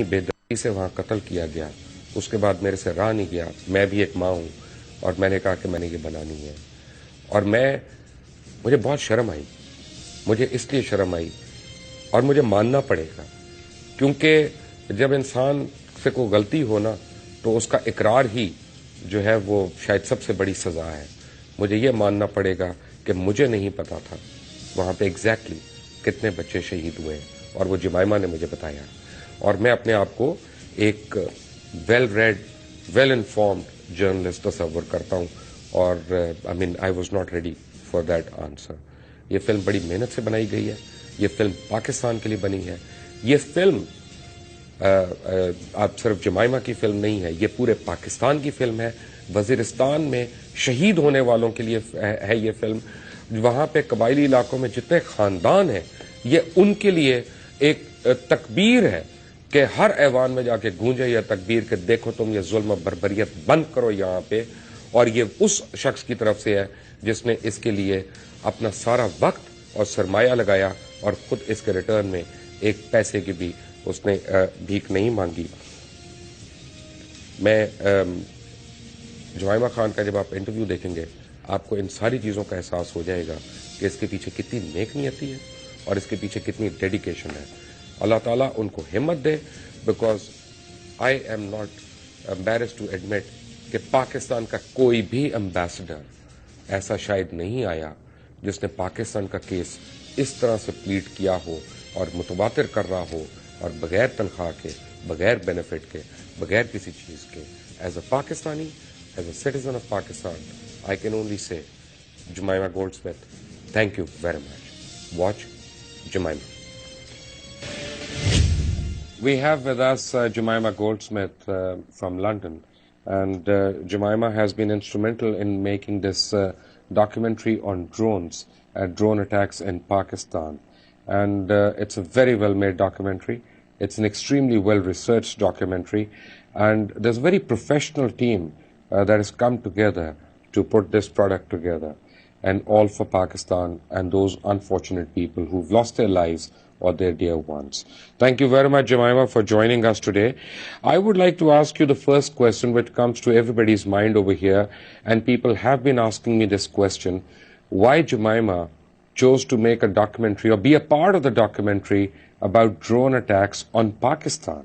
बेदर्दी से वहाँ कत्ल किया गया, उसके बाद मेरे से रहा नहीं गया। मैं भी एक माँ हूँ और मैंने कहा कि मैंने ये बनानी है। और मुझे बहुत शर्म आई, मुझे इसलिए शर्म आई और मुझे मानना पड़ेगा, क्योंकि जब इंसान से कोई गलती हो ना तो उसका इकरार ही जो है वो शायद सबसे बड़ी सज़ा है। मुझे ये मानना पड़ेगा कि मुझे नहीं पता था वहाँ पे एग्जैक्टली कितने बच्चे शहीद हुए और वो जमाइमा ने मुझे बताया। और मैं अपने आप को एक well read, well informed journalist तस्वर करता हूँ और I was not ready for that answer. ये फिल्म बड़ी मेहनत से बनाई गई है, ये फिल्म पाकिस्तान के लिए बनी है। ये फिल्म आप सिर्फ जमाइमा की फिल्म नहीं है, ये पूरे पाकिस्तान की फिल्म है। वजीरिस्तान में शहीद होने वालों के लिए है ये फिल्म। वहाँ पे कबायली इलाकों में जितने खानदान हैं, ये उनके लिए एक तकबीर है कि हर ऐवान में जाके गूंजे यह तकबीर कि देखो तुम ये जुल्म बर्बरियत बंद करो यहाँ पे। और ये उस शख्स की तरफ से है जिसने इसके लिए अपना सारा वक्त और सरमाया लगाया और खुद इसके रिटर्न में एक पैसे की भी उसने भीख नहीं मांगी। जमाइमा खान का जब आप इंटरव्यू देखेंगे आपको इन सारी चीज़ों का एहसास हो जाएगा कि इसके पीछे कितनी नेक नियति है और इसके पीछे कितनी डेडिकेशन है। अल्लाह ताला उनको हिम्मत दे, because I am not embarrassed to admit कि पाकिस्तान का कोई भी एम्बेसडर ऐसा शायद नहीं आया जिसने पाकिस्तान का केस इस तरह से प्लीड किया हो और मुतवातिर कर रहा हो और बगैर तनख्वाह के, बगैर बेनिफिट के, बगैर किसी चीज़ के। As a Pakistani, as a citizen of Pakistan, I can only say Jemima Goldsmith, thank you very much. Watch Jemima. We have with us Jemima Goldsmith from London, and Jemima has been instrumental in making this documentary on drones and drone attacks in Pakistan. And it's a very well-made documentary. It's an extremely well-researched documentary, and there's a very professional team that has come together to put this product together, and all for Pakistan and those unfortunate people who've lost their lives or their dear ones. Thank you very much, Jemima, for joining us today. I would like to ask you the first question, which comes to everybody's mind over here, and people have been asking me this question: why Jemima chose to make a documentary or be a part of the documentary about drone attacks on Pakistan?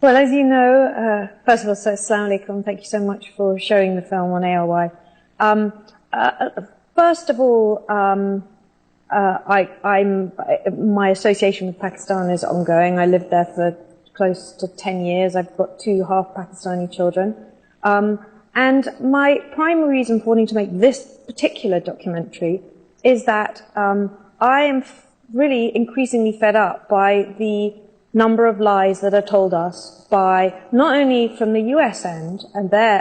Well, as you know, first of all, Assalamu alaikum, thank you so much for showing the film on ALY. First of all, my association with Pakistan is ongoing. I lived there for close to 10 years. I've got 2 half Pakistani children. And my primary reason for wanting to make this particular documentary is that I am really increasingly fed up by the number of lies that are told us by not only from the US end and their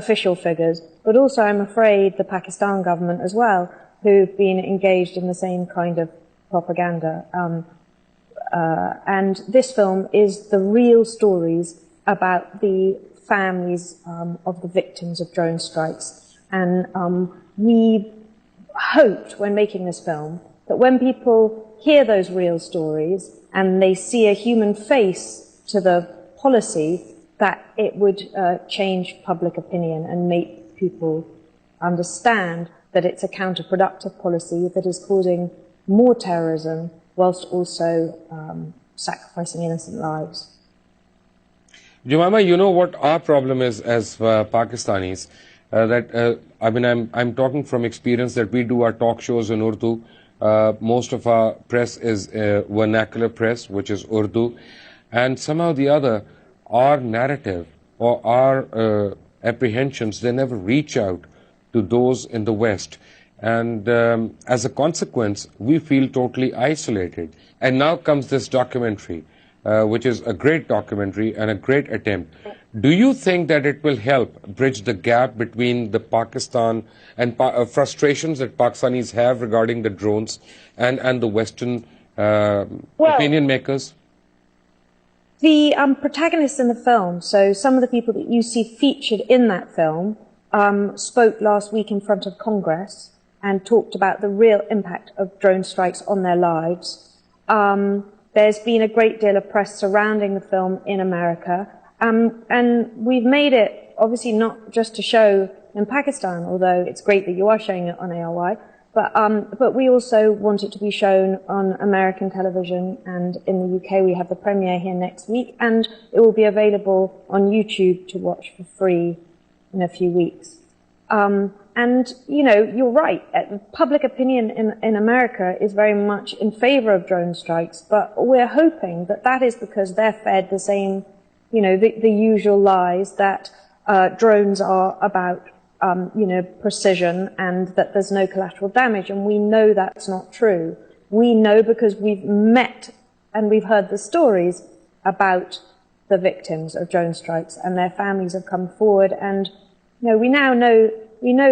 official figures, but also I'm afraid the Pakistan government as well, who've been engaged in the same kind of propaganda. And this film is the real stories about the families of the victims of drone strikes. And we hoped when making this film that when people hear those real stories and they see a human face to the policy, that it would change public opinion and make people understand that it's a counterproductive policy that is causing more terrorism whilst also sacrificing innocent lives. Jemima, you know what our problem is as Pakistanis, I'm talking from experience that we do our talk shows in Urdu. Most of our press is vernacular press, which is Urdu, and somehow or the other, our narrative or our apprehensions, they never reach out to those in the West. And as a consequence, we feel totally isolated. And now comes this documentary, which is a great documentary and a great attempt. Do you think that it will help bridge the gap between the Pakistan and frustrations that Pakistanis have regarding the drones and the Western opinion makers? The protagonists in the film, so some of the people that you see featured in that film, spoke last week in front of Congress and talked about the real impact of drone strikes on their lives. there's been a great deal of press surrounding the film in America, and we've made it obviously not just to show in Pakistan, although it's great that you are showing it on ARY, but we also want it to be shown on American television, and in the UK we have the premiere here next week, and it will be available on YouTube to watch for free in a few weeks. And, you know, you're right. Public opinion in America is very much in favor of drone strikes, but we're hoping that that is because they're fed the same, you know, the usual lies that drones are about, you know, precision and that there's no collateral damage. And we know that's not true. We know because we've met and we've heard the stories about the victims of drone strikes, and their families have come forward. And, you know, we know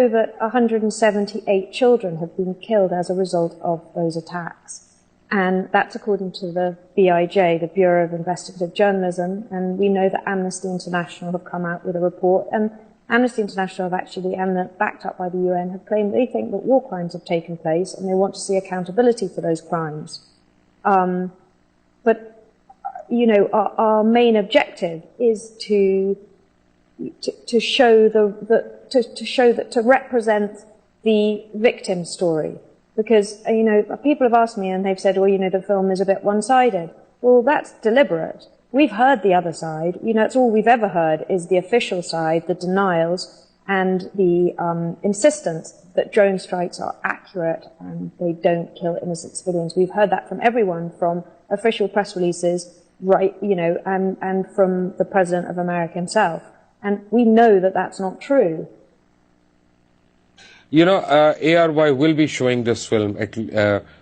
that 178 children have been killed as a result of those attacks. And that's according to the BIJ, the Bureau of Investigative Journalism. And we know that Amnesty International have come out with a report. And Amnesty International have actually, and backed up by the UN, have claimed they think that war crimes have taken place and they want to see accountability for those crimes. But, you know, our main objective is to show to represent the victim story, because, you know, people have asked me and they've said, well, you know, the film is a bit one-sided. Well, that's deliberate. We've heard the other side. You know, it's all we've ever heard is the official side, the denials, and the insistence that drone strikes are accurate and they don't kill innocent civilians. We've heard that from everyone, from official press releases, right, you know, and from the President of America himself. And we know that that's not true. You know, ARY will be showing this film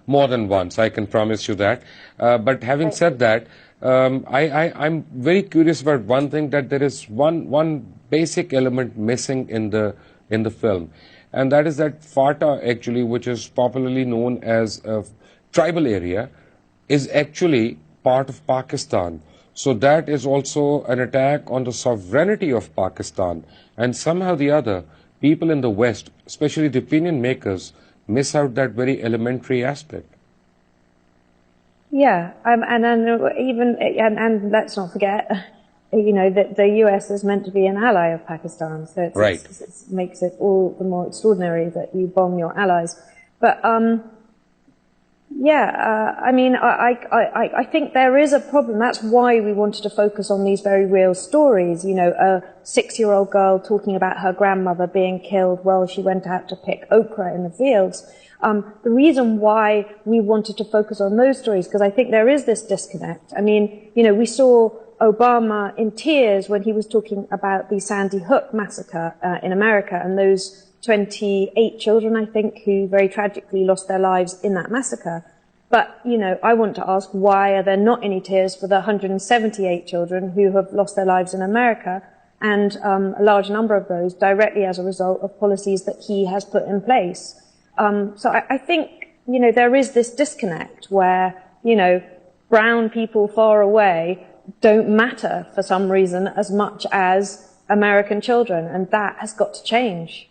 more than once, I can promise you that. But having said that, I'm very curious about one thing, that there is one basic element missing in the film. And that is that FATA, actually, which is popularly known as a tribal area, is actually part of Pakistan. So that is also an attack on the sovereignty of Pakistan. And somehow or the other, people in the West, especially the opinion makers, miss out that very elementary aspect. Yeah, and let's not forget, you know, that the US is meant to be an ally of Pakistan. So it makes it all the more extraordinary that you bomb your allies. But I mean, I think there is a problem. That's why we wanted to focus on these very real stories. You know, a 6-year-old girl talking about her grandmother being killed while she went out to pick okra in the fields. The reason why we wanted to focus on those stories, because I think there is this disconnect. I mean, you know, we saw Obama in tears when he was talking about the Sandy Hook massacre in America, and those 28 children, I think, who very tragically lost their lives in that massacre. But, you know, I want to ask, why are there not any tears for the 178 children who have lost their lives in America, and a large number of those directly as a result of policies that he has put in place? So I think, you know, there is this disconnect where, you know, brown people far away don't matter for some reason as much as American children, and that has got to change.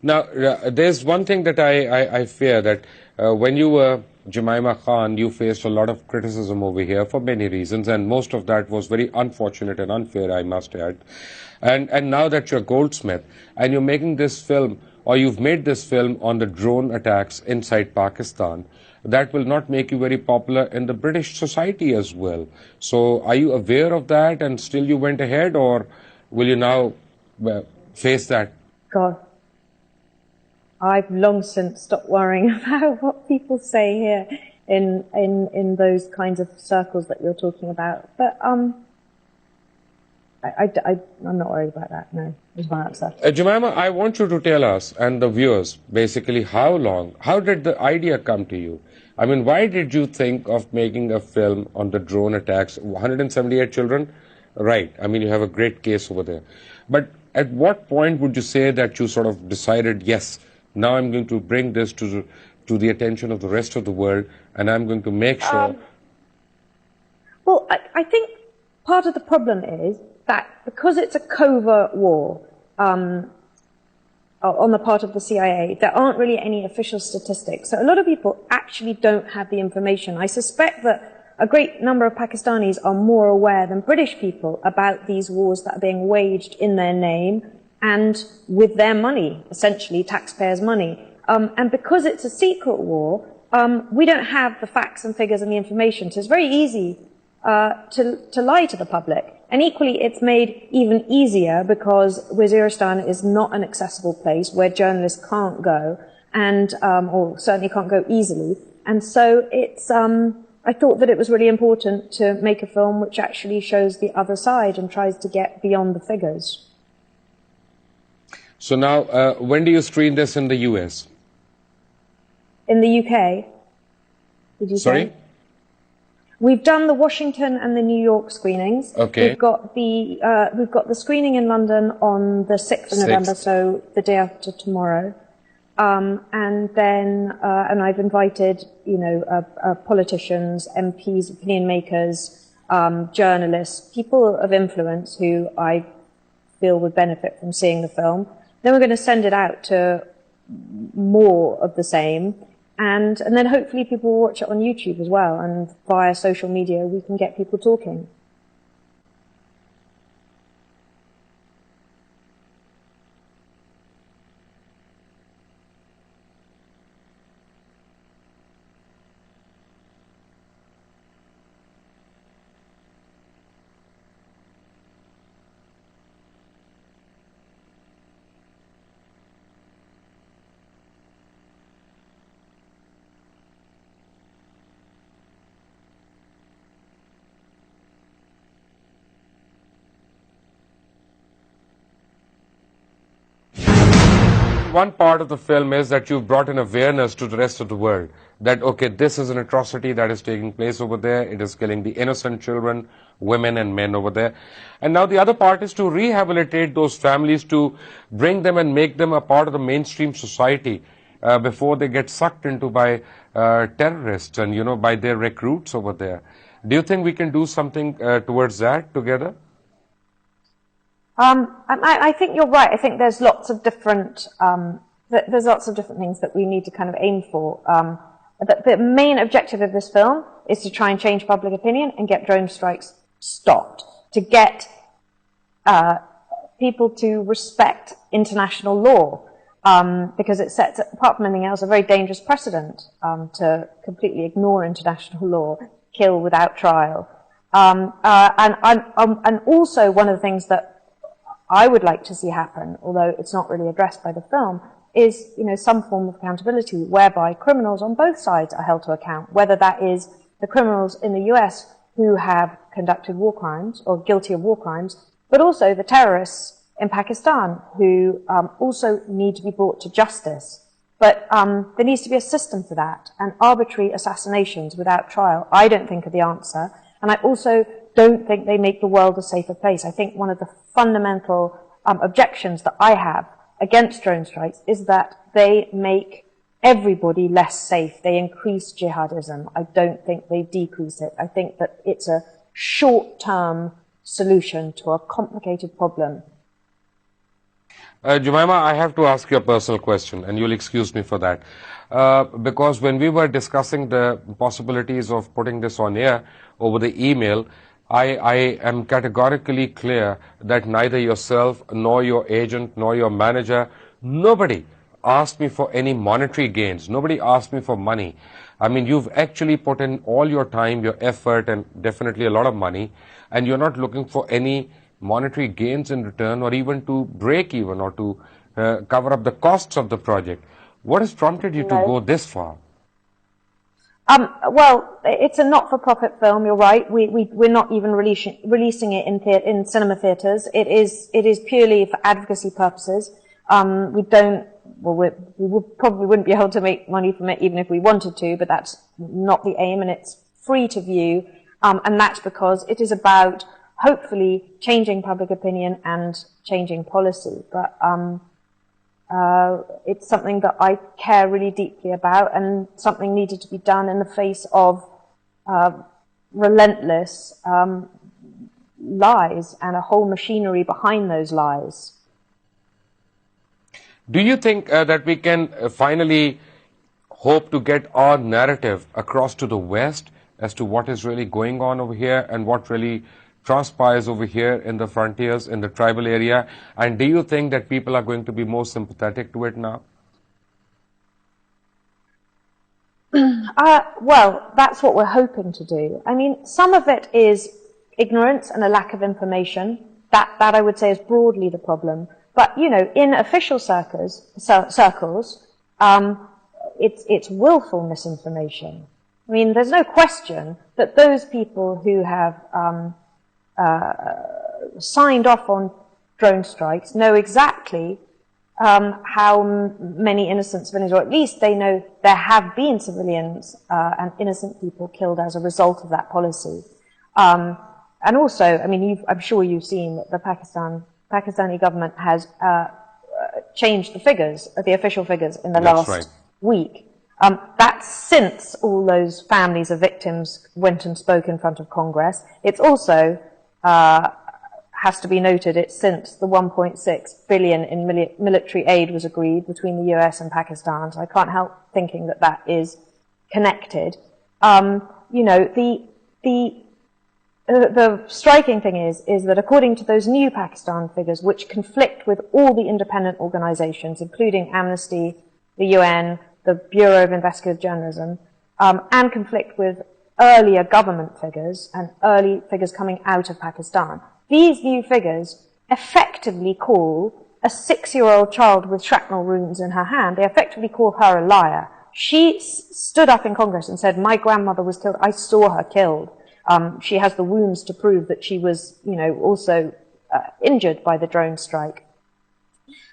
Now, there's one thing that I fear, that when you were Jemima Khan, you faced a lot of criticism over here for many reasons, and most of that was very unfortunate and unfair, I must add. And now that you're Goldsmith, and you're making this film, or you've made this film on the drone attacks inside Pakistan, that will not make you very popular in the British society as well. So are you aware of that, and still you went ahead, or will you now face that? God, I've long since stopped worrying about what people say here in those kinds of circles that you're talking about. But I'm not worried about that, no, is my answer. Jemima, I want you to tell us and the viewers basically how did the idea come to you? I mean, why did you think of making a film on the drone attacks? 178 children? Right, I mean, you have a great case over there. But at what point would you say that you sort of decided, yes, now I'm going to bring this to the attention of the rest of the world, and I'm going to make sure... Well, I think part of the problem is that because it's a covert war, on the part of the CIA. There aren't really any official statistics. So a lot of people actually don't have the information. I suspect that a great number of Pakistanis are more aware than British people about these wars that are being waged in their name and with their money, essentially taxpayers' money. And because it's a secret war, we don't have the facts and figures and the information. So it's very easy to lie to the public. And equally, it's made even easier because Waziristan is not an accessible place where journalists can't go, and or certainly can't go easily. And so it's, I thought that it was really important to make a film which actually shows the other side and tries to get beyond the figures. So now, when do you screen this in the US? In the UK, did you Sorry? say? We've done the Washington and the New York screenings. Okay. We've got the screening in London on the 6th of November, so the day after tomorrow. And then, and I've invited, politicians, MPs, opinion makers, journalists, people of influence who I feel would benefit from seeing the film. Then we're going to send it out to more of the same. And then hopefully people will watch it on YouTube as well, and via social media we can get people talking. One part of the film is that you've brought in awareness to the rest of the world that, okay, this is an atrocity that is taking place over there. It is killing the innocent children, women and men over there. And now the other part is to rehabilitate those families, to bring them and make them a part of the mainstream society before they get sucked into by terrorists and, by their recruits over there. Do you think we can do something towards that together? I think you're right. I think there's lots of different things that we need to kind of aim for. The main objective of this film is to try and change public opinion and get drone strikes stopped, to get people to respect international law, because it sets, apart from anything else, a very dangerous precedent to completely ignore international law, kill without trial. And also one of the things that I would like to see happen, although it's not really addressed by the film, is, some form of accountability whereby criminals on both sides are held to account, whether that is the criminals in the US who have conducted war crimes or guilty of war crimes, but also the terrorists in Pakistan who also need to be brought to justice. But there needs to be a system for that, and arbitrary assassinations without trial, I don't think, are the answer. And I also don't think they make the world a safer place. I think one of the fundamental objections that I have against drone strikes is that they make everybody less safe. They increase jihadism. I don't think they decrease it. I think that it's a short-term solution to a complicated problem. Jemima, I have to ask you a personal question, and you'll excuse me for that. Because when we were discussing the possibilities of putting this on air over the email, I am categorically clear that neither yourself, nor your agent, nor your manager, nobody asked me for any monetary gains. Nobody asked me for money. I mean, you've actually put in all your time, your effort, and definitely a lot of money, and you're not looking for any monetary gains in return, or even to break even, or to cover up the costs of the project. What has prompted you to go this far? Well, it's a not-for-profit film. You're right. We're not even releasing it in cinema theaters. It is purely for advocacy purposes. We probably wouldn't be able to make money from it even if we wanted to, but that's not the aim, and it's free to view. And that's because it is about hopefully changing public opinion and changing policy. But it's something that I care really deeply about, and something needed to be done in the face of relentless lies and a whole machinery behind those lies. Do you think that we can finally hope to get our narrative across to the West as to what is really going on over here and what really transpires over here in the frontiers, in the tribal area? And do you think that people are going to be more sympathetic to it now? Well, that's what we're hoping to do. I mean, some of it is ignorance and a lack of information. That I would say is broadly the problem. But, you know, in official circles, it's willful misinformation. I mean, there's no question that those people who have signed off on drone strikes know exactly how many innocent civilians, or at least they know there have been civilians and innocent people killed as a result of that policy. And also, I mean, I'm sure you've seen that the Pakistani government has changed the figures, the official figures, in the last week. That's since all those families of victims went and spoke in front of Congress. It's also has to be noted, it's since the 1.6 billion in military aid was agreed between the US and Pakistan. So I can't help thinking that that is connected. You know, the striking thing is that according to those new Pakistan figures, which conflict with all the independent organizations, including Amnesty, the UN, the Bureau of Investigative Journalism, and conflict with earlier government figures and early figures coming out of Pakistan, these new figures effectively call a 6-year-old child with shrapnel wounds in her hand, they effectively call her a liar. She stood up in Congress and said, my grandmother was killed, I saw her killed. She has the wounds to prove that she was, you know, also injured by the drone strike.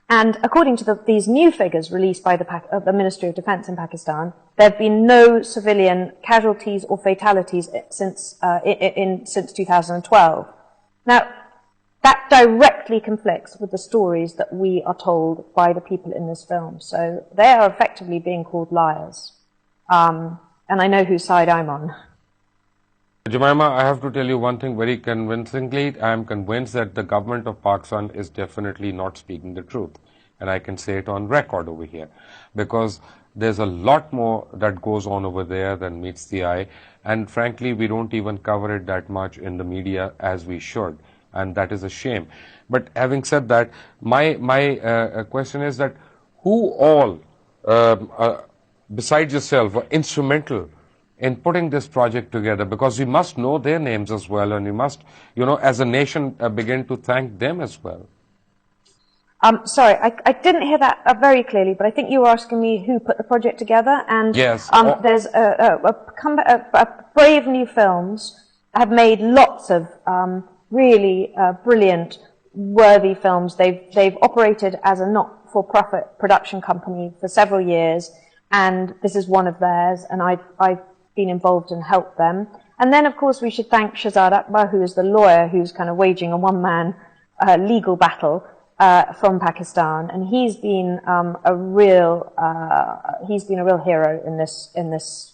And according to these new figures released by the Ministry of Defense in Pakistan, there have been no civilian casualties or fatalities since 2012. Now, that directly conflicts with the stories that we are told by the people in this film. So they are effectively being called liars. And I know whose side I'm on. Jemima, I have to tell you one thing very convincingly. I am convinced that the government of Pakistan is definitely not speaking the truth. And I can say it on record over here. Because there's a lot more that goes on over there than meets the eye. And frankly, we don't even cover it that much in the media as we should. And that is a shame. But having said that, my question is that who all, besides yourself, were instrumental in putting this project together, because we must know their names as well, and we must, you know, as a nation, begin to thank them as well. Sorry, I didn't hear that very clearly, but I think you were asking me who put the project together, and yes. There's brave new films have made lots of really brilliant, worthy films. They've operated as a not-for-profit production company for several years, and this is one of theirs, and I've been involved and helped them. And then, of course, we should thank Shahzad Akbar, who is the lawyer who's kind of waging a one-man legal battle from Pakistan, and he's been a real hero in this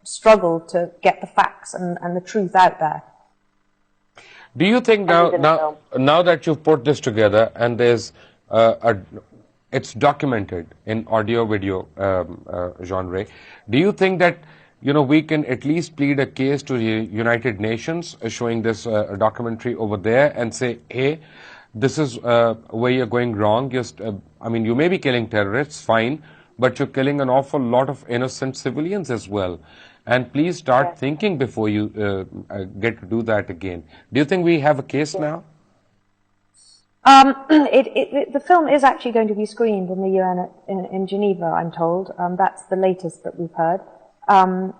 struggle to get the facts and the truth out there. Do you think now that you've put this together and there's it's documented in audio-video genre, do you think that, you know, we can at least plead a case to the United Nations showing this documentary over there and say, hey, this is where you're going wrong. Just, I mean, you may be killing terrorists, fine, but you're killing an awful lot of innocent civilians as well. And please start thinking before you get to do that again. Do you think we have a case now? The film is actually going to be screened in the UN in Geneva, I'm told. That's the latest that we've heard. And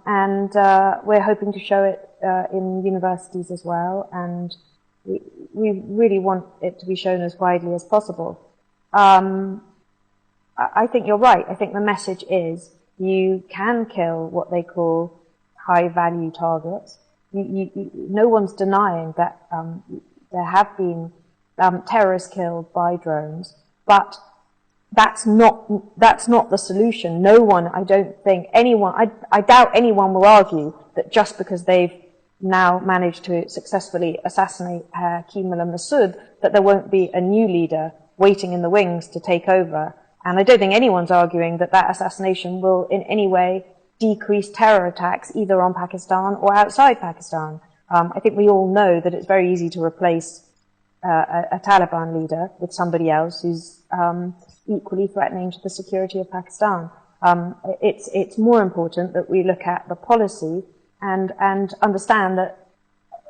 we're hoping to show it in universities as well, and we really want it to be shown as widely as possible. I think you're right. I think the message is you can kill what they call high-value targets. No one's denying that there have been terrorists killed by drones, but that's not the solution. No one, I don't think anyone, I doubt anyone will argue that just because they've now managed to successfully assassinate Mullah Masood, that there won't be a new leader waiting in the wings to take over And I don't think anyone's arguing that that assassination will in any way decrease terror attacks either on Pakistan or outside Pakistan. I think we all know that it's very easy to replace a Taliban leader with somebody else who's equally threatening to the security of Pakistan. It's more important that we look at the policy and understand that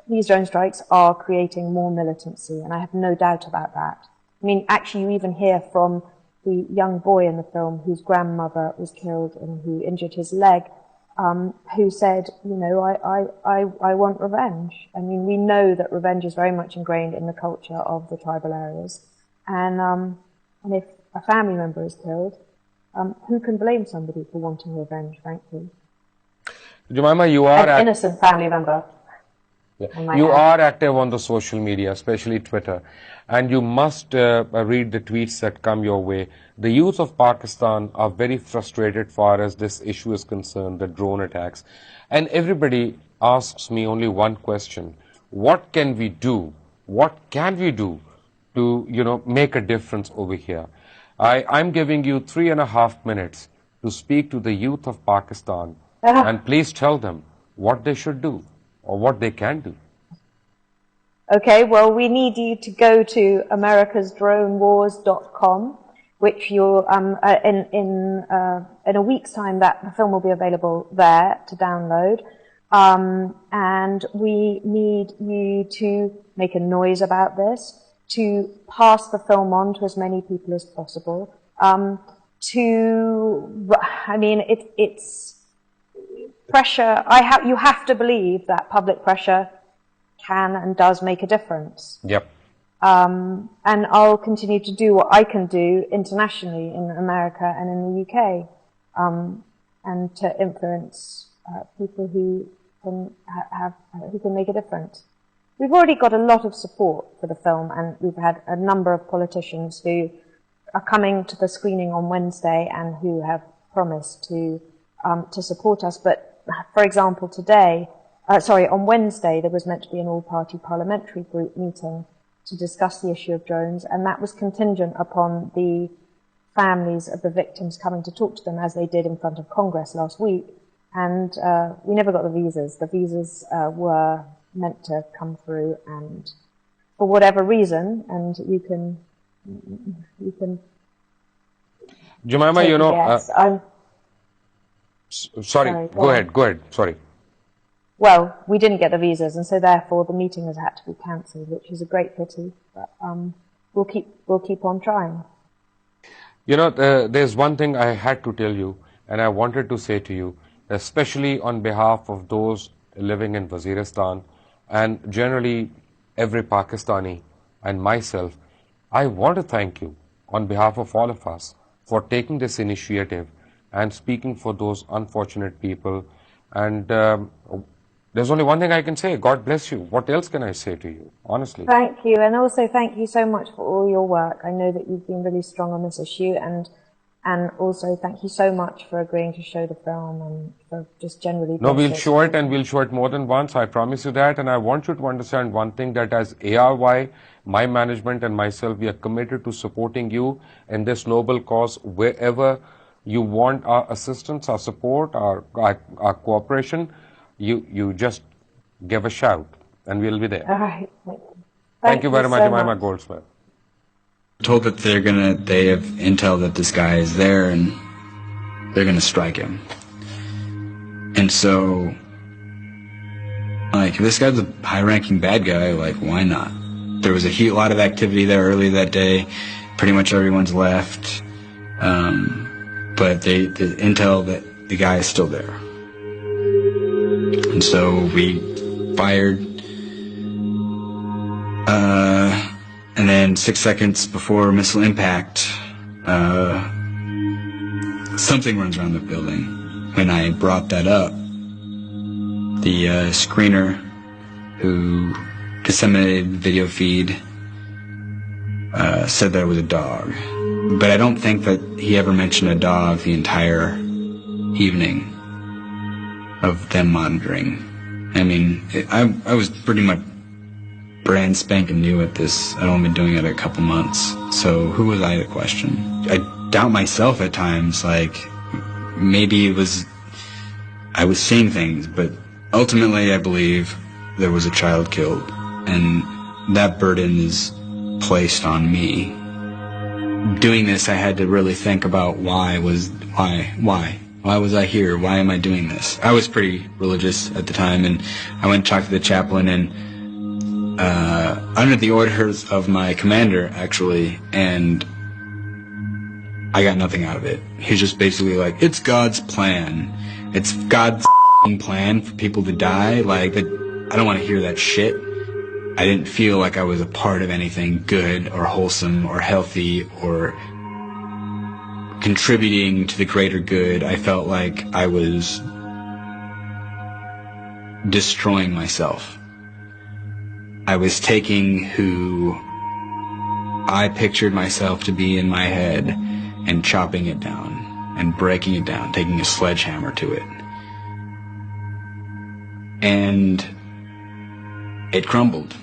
these drone strikes are creating more militancy, and I have no doubt about that. I mean, actually, you even hear from the young boy in the film whose grandmother was killed and who injured his leg, who said, you know, I want revenge. I mean, we know that revenge is very much ingrained in the culture of the tribal areas. And if a family member is killed, who can blame somebody for wanting revenge, frankly? Jemima, you are an innocent family member. Yeah. You are active on the social media, especially Twitter, and you must read the tweets that come your way. The youth of Pakistan are very frustrated far as this issue is concerned, the drone attacks. And everybody asks me only one question: what can we do? What can we do to, you know, make a difference over here? I'm giving you 3.5 minutes to speak to the youth of Pakistan, and please tell them what they should do or what they can do. Okay, well, we need you to go to americasdronewars.com, which you'll, in a week's time, that the film will be available there to download. And we need you to make a noise about this, to pass the film on to as many people as possible, it's pressure. You have to believe that public pressure can and does make a difference. Yep. And I'll continue to do what I can do internationally in America and in the UK, and to influence people who can who can make a difference. We've already got a lot of support for the film, and we've had a number of politicians who are coming to the screening on Wednesday and who have promised to support us. But for example, on Wednesday, there was meant to be an all-party parliamentary group meeting to discuss the issue of drones, and that was contingent upon the families of the victims coming to talk to them, as they did in front of Congress last week. And we never got the visas. The visas were meant to come through, and for whatever reason, and you can Jemima, you know, sorry, go ahead, sorry. Well, we didn't get the visas, and so therefore the meeting has had to be cancelled, which is a great pity, but we'll keep on trying. You know, there's one thing I had to tell you, and I wanted to say to you, especially on behalf of those living in Waziristan, and generally every Pakistani and myself, I want to thank you on behalf of all of us for taking this initiative and speaking for those unfortunate people. And there's only one thing I can say: God bless you. What else can I say to you, honestly? Thank you, and also thank you so much for all your work. I know that you've been really strong on this issue, and also thank you so much for agreeing to show the film and for just generally... No, we'll show it, and we'll show it more than once, I promise you that. And I want you to understand one thing, that as ARY, my management and myself, we are committed to supporting you in this noble cause wherever you want our assistance, our support, our cooperation. You just give a shout, and we'll be there. All right. Thank you very much, Jemima Goldsmith. Told that they have intel that this guy is there and they're gonna strike him. And so, like, if this guy's a high-ranking bad guy, like, why not? There was a lot of activity there earlier that day. Pretty much everyone's left. But the intel that the guy is still there. And so we fired, and then 6 seconds before missile impact, something runs around the building. When I brought that up, the screener who disseminated the video feed said that it was a dog. But I don't think that he ever mentioned a dog the entire evening of them monitoring. I mean, I was pretty much brand spanking new at this. I'd only been doing it a couple months, so who was I to question? I doubt myself at times, like maybe I was seeing things, but ultimately I believe there was a child killed, and that burden is placed on me. Doing this, I had to really think about why was I here? Why am I doing this? I was pretty religious at the time, and I went and talked to the chaplain, and under the orders of my commander, actually, and I got nothing out of it. He was just basically like, it's God's plan. It's God's plan for people to die. Like, I don't want to hear that shit. I didn't feel like I was a part of anything good or wholesome or healthy or contributing to the greater good. I felt like I was destroying myself. I was taking who I pictured myself to be in my head and chopping it down and breaking it down, taking a sledgehammer to it. And it crumbled.